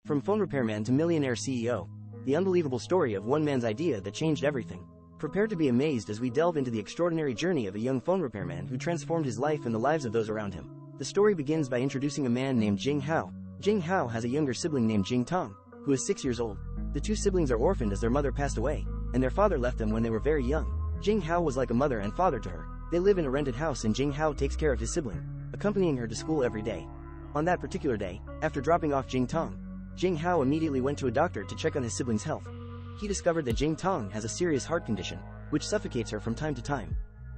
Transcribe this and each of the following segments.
From phone repairman to millionaire CEO, the unbelievable story of one man's idea that changed everything. Prepare to be amazed as we delve into the extraordinary journey of a young phone repairman who transformed his life and the lives of those around him. The story begins by introducing a man named Jing Hao. Jing Hao has a younger sibling named Jing Tong, who is 6 years old. The two siblings are orphaned as their mother passed away, and their father left them when they were very young. Jing Hao was like a mother and father to her. They live in a rented house and Jing Hao takes care of his sibling, accompanying her to school every day. On that particular day, after dropping off Jing Tong, Jing Hao immediately went to a doctor to check on his sibling's health. He discovered that Jing Tong has a serious heart condition, which suffocates her from time to time,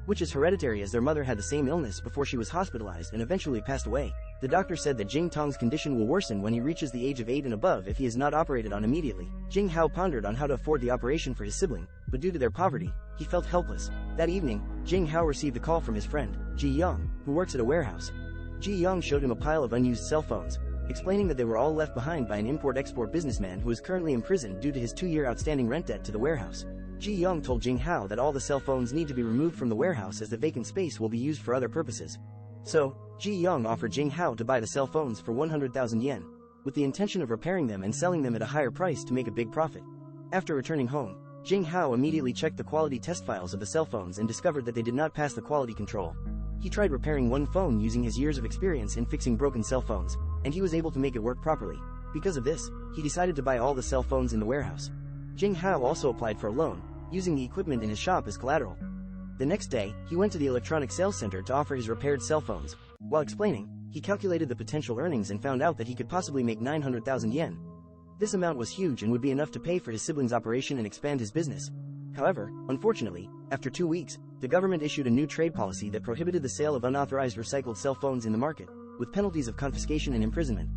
which is hereditary as their mother had the same illness before she was hospitalized and eventually passed away. The doctor said that Jing Tong's condition will worsen when he reaches the age of 8 and above if he is not operated on immediately. Jing Hao pondered on how to afford the operation for his sibling, but due to their poverty, he felt helpless. That evening, Jing Hao received a call from his friend, Ji Yang, who works at a warehouse. Ji Yang showed him a pile of unused cell phones, explaining that they were all left behind by an import-export businessman who is currently imprisoned due to his 2-year outstanding rent debt to the warehouse. Ji Yang told Jing Hao that all the cell phones need to be removed from the warehouse as the vacant space will be used for other purposes. So, Ji Yang offered Jing Hao to buy the cell phones for 100,000 yen, with the intention of repairing them and selling them at a higher price to make a big profit. After returning home, Jing Hao immediately checked the quality test files of the cell phones and discovered that they did not pass the quality control. He tried repairing one phone using his years of experience in fixing broken cell phones, and he was able to make it work properly. Because of this, he decided to buy all the cell phones in the warehouse. Jing Hao also applied for a loan, using the equipment in his shop as collateral. The next day, he went to the electronic sales center to offer his repaired cell phones. While explaining, he calculated the potential earnings and found out that he could possibly make 900,000 yen. This amount was huge and would be enough to pay for his sibling's operation and expand his business. However, unfortunately, after 2 weeks, the government issued a new trade policy that prohibited the sale of unauthorized recycled cell phones in the market, with penalties of confiscation and imprisonment.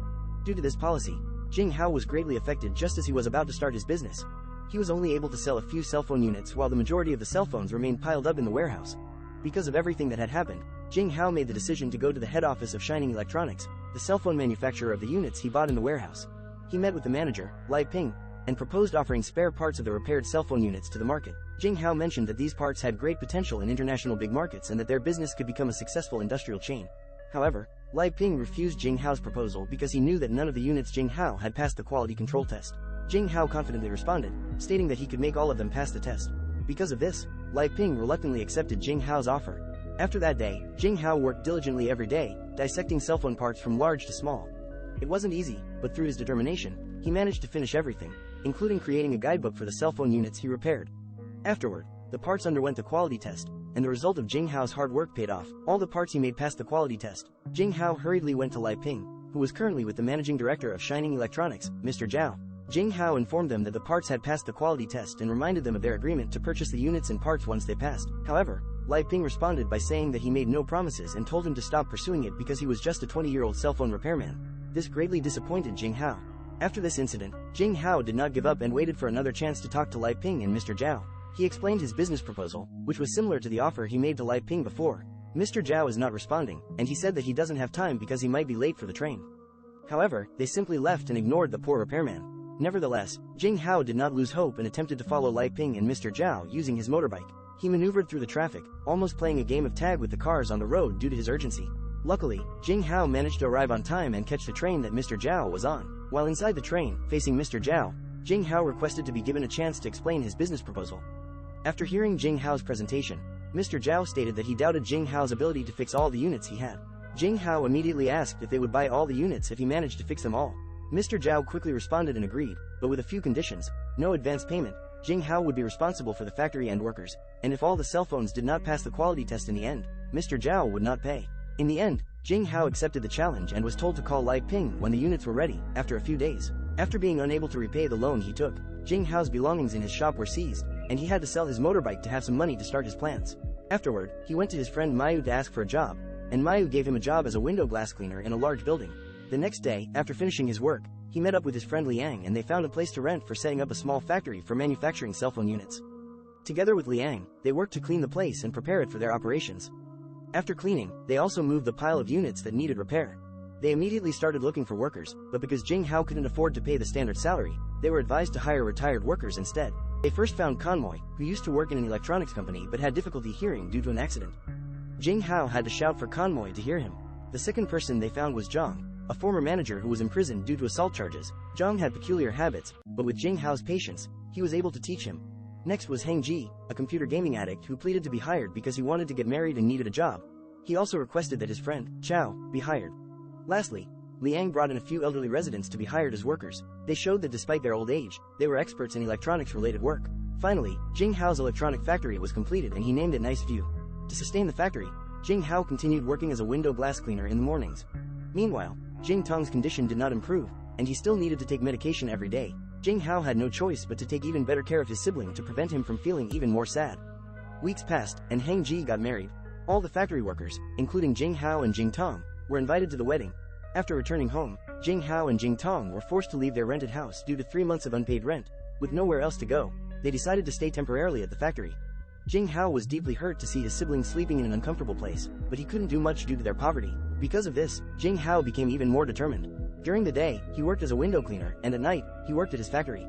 Due to this policy, Jing Hao was greatly affected just as he was about to start his business. He was only able to sell a few cell phone units while the majority of the cell phones remained piled up in the warehouse. Because of everything that had happened, Jing Hao made the decision to go to the head office of Shining Electronics, the cell phone manufacturer of the units he bought in the warehouse. He met with the manager, Lai Ping, and proposed offering spare parts of the repaired cell phone units to the market. Jing Hao mentioned that these parts had great potential in international big markets and that their business could become a successful industrial chain. However, Lai Ping refused Jing Hao's proposal because he knew that none of the units Jing Hao had passed the quality control test. Jing Hao confidently responded, stating that he could make all of them pass the test. Because of this, Lai Ping reluctantly accepted Jing Hao's offer. After that day, Jing Hao worked diligently every day, dissecting cell phone parts from large to small. It wasn't easy, but through his determination, he managed to finish everything, including creating a guidebook for the cell phone units he repaired. Afterward, the parts underwent the quality test, and the result of Jing Hao's hard work paid off. All the parts he made passed the quality test. Jing Hao hurriedly went to Lai Ping, who was currently with the managing director of Shining Electronics, Mr. Zhao. Jing Hao informed them that the parts had passed the quality test and reminded them of their agreement to purchase the units and parts once they passed. However, Lai Ping responded by saying that he made no promises and told him to stop pursuing it because he was just a 20-year-old cell phone repairman. This greatly disappointed Jing Hao. After this incident, Jing Hao did not give up and waited for another chance to talk to Lai Ping and Mr. Zhao. He explained his business proposal, which was similar to the offer he made to Lai Ping before. Mr. Zhao is not responding, and he said that he doesn't have time because he might be late for the train. However, they simply left and ignored the poor repairman. Nevertheless, Jing Hao did not lose hope and attempted to follow Lai Ping and Mr. Zhao using his motorbike. He maneuvered through the traffic, almost playing a game of tag with the cars on the road due to his urgency. Luckily, Jing Hao managed to arrive on time and catch the train that Mr. Zhao was on. While inside the train, facing Mr. Zhao, Jing Hao requested to be given a chance to explain his business proposal. After hearing Jing Hao's presentation, Mr. Zhao stated that he doubted Jing Hao's ability to fix all the units he had. Jing Hao immediately asked if they would buy all the units if he managed to fix them all. Mr. Zhao quickly responded and agreed, but with a few conditions: no advance payment, Jing Hao would be responsible for the factory and workers, and if all the cell phones did not pass the quality test in the end, Mr. Zhao would not pay. In the end, Jing Hao accepted the challenge and was told to call Lai Ping when the units were ready. After a few days, after being unable to repay the loan he took, Jing Hao's belongings in his shop were seized, and he had to sell his motorbike to have some money to start his plans. Afterward, he went to his friend Mayu to ask for a job, and Mayu gave him a job as a window glass cleaner in a large building. The next day, after finishing his work, he met up with his friend Liang and they found a place to rent for setting up a small factory for manufacturing cell phone units. Together with Liang, they worked to clean the place and prepare it for their operations. After cleaning, they also moved the pile of units that needed repair. They immediately started looking for workers, but because Jing Hao couldn't afford to pay the standard salary, they were advised to hire retired workers instead. They first found Conmoy, who used to work in an electronics company but had difficulty hearing due to an accident. Jing Hao had to shout for Conmoy to hear him. The second person they found was Zhang, a former manager who was imprisoned due to assault charges. Zhang had peculiar habits, but with Jing Hao's patience, he was able to teach him. Next was Heng Ji, a computer gaming addict who pleaded to be hired because he wanted to get married and needed a job. He also requested that his friend, Chao, be hired. Lastly, Liang brought in a few elderly residents to be hired as workers. They showed that despite their old age, they were experts in electronics-related work. Finally, Jing Hao's electronic factory was completed and he named it Nice View. To sustain the factory, Jing Hao continued working as a window glass cleaner in the mornings. Meanwhile, Jing Tong's condition did not improve, and he still needed to take medication every day. Jing Hao had no choice but to take even better care of his sibling to prevent him from feeling even more sad. Weeks passed, and Heng Ji got married. All the factory workers, including Jing Hao and Jing Tong, were invited to the wedding. After returning home, Jing Hao and Jing Tong were forced to leave their rented house due to 3 months of unpaid rent. With nowhere else to go, they decided to stay temporarily at the factory. Jing Hao was deeply hurt to see his siblings sleeping in an uncomfortable place, but he couldn't do much due to their poverty. Because of this, Jing Hao became even more determined. During the day, he worked as a window cleaner, and at night, he worked at his factory.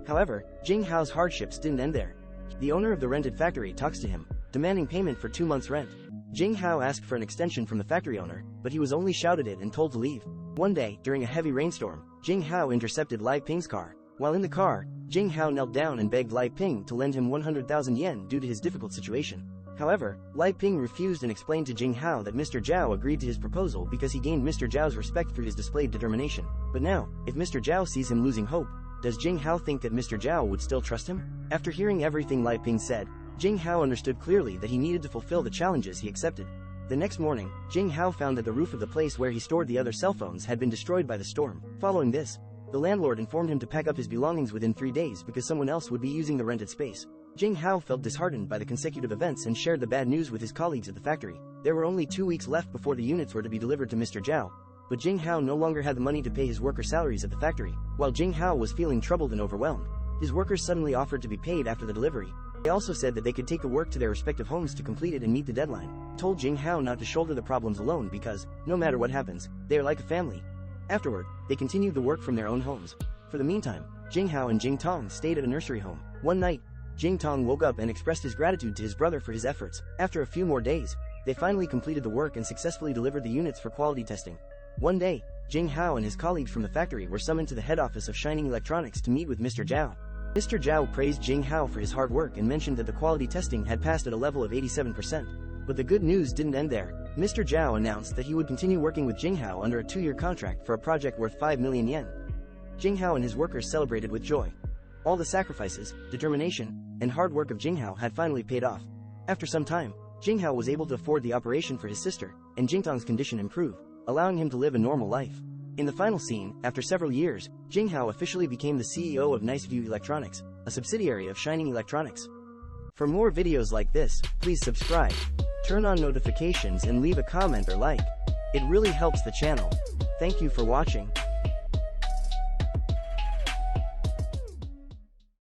However, Jing Hao's hardships didn't end there. The owner of the rented factory talks to him, demanding payment for 2 months' rent. Jing Hao asked for an extension from the factory owner, but he was only shouted at and told to leave. One day, during a heavy rainstorm, Jing Hao intercepted Lai Ping's car. While in the car, Jing Hao knelt down and begged Lai Ping to lend him 100,000 yen due to his difficult situation. However, Lai Ping refused and explained to Jing Hao that Mr. Zhao agreed to his proposal because he gained Mr. Zhao's respect through his displayed determination. But now, if Mr. Zhao sees him losing hope, does Jing Hao think that Mr. Zhao would still trust him? After hearing everything Lai Ping said, Jing Hao understood clearly that he needed to fulfill the challenges he accepted. The next morning, Jing Hao found that the roof of the place where he stored the other cell phones had been destroyed by the storm. Following this, the landlord informed him to pack up his belongings within 3 days because someone else would be using the rented space. Jing Hao felt disheartened by the consecutive events and shared the bad news with his colleagues at the factory. There were only 2 weeks left before the units were to be delivered to Mr. Zhao, but Jing Hao no longer had the money to pay his worker salaries at the factory. While Jing Hao was feeling troubled and overwhelmed, his workers suddenly offered to be paid after the delivery. They also said that they could take the work to their respective homes to complete it and meet the deadline. Told Jing Hao not to shoulder the problems alone because, no matter what happens, they are like a family. Afterward, they continued the work from their own homes. For the meantime, Jing Hao and Jing Tong stayed at a nursery home. One night, Jing Tong woke up and expressed his gratitude to his brother for his efforts. After a few more days, they finally completed the work and successfully delivered the units for quality testing. One day, Jing Hao and his colleagues from the factory were summoned to the head office of Shining Electronics to meet with Mr. Zhao. Mr. Zhao praised Jing Hao for his hard work and mentioned that the quality testing had passed at a level of 87%. But the good news didn't end there. Mr. Zhao announced that he would continue working with Jing Hao under a 2-year contract for a project worth 5 million yen. Jing Hao and his workers celebrated with joy. All the sacrifices, determination, and hard work of Jing Hao had finally paid off. After some time, Jing Hao was able to afford the operation for his sister, and Jing Tong's condition improved, allowing him to live a normal life. In the final scene, after several years, Jing Hao officially became the CEO of Nice View Electronics, a subsidiary of Shining Electronics. For more videos like this, please subscribe, turn on notifications and leave a comment or like. It really helps the channel. Thank you for watching.